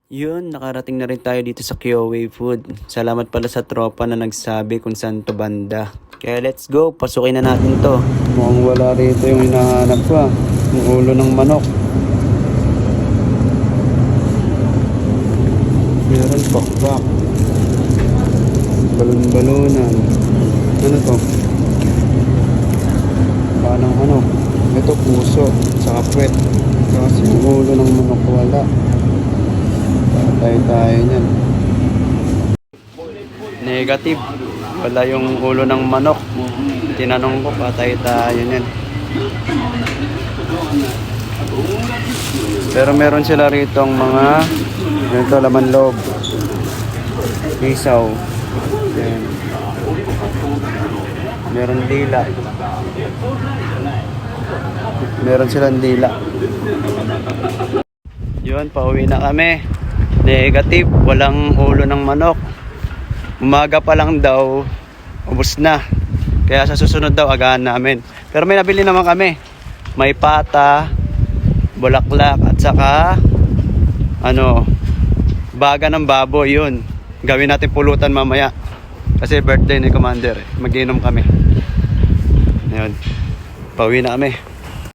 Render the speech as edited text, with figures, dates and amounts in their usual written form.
Yun, nakarating na rin tayo dito sa Kyoway Food. Salamat pala sa tropa na nagsabi kung saan to banda. Kaya let's go, pasukin na natin to. Mukhang wala rito yung hinahanap ko ah. Yung ulo ng manok. Meron pakpak. Balon-balonan. Ano to? Parang ano? Ito puso, saka puwet. Kasi yung ulo ng manok wala. Tayo niyan. Negative. Wala yung ulo ng manok. Tinanong ko, patay tayo niyan. Pero meron sila rito ang mga ganito, laman loob. Isaw. Ayan. Meron dila. Meron silang dila. Yun, pauwi na kami. Negative, walang ulo ng manok. Umaga pa lang daw, ubos na. Kaya sa susunod daw, agahan namin. Pero may nabili naman kami. May pata, bulaklak, at saka baga ng baboy. Yun, gawin natin pulutan mamaya. Kasi birthday ni Commander, mag-inom kami. Ayun, pauwi na kami.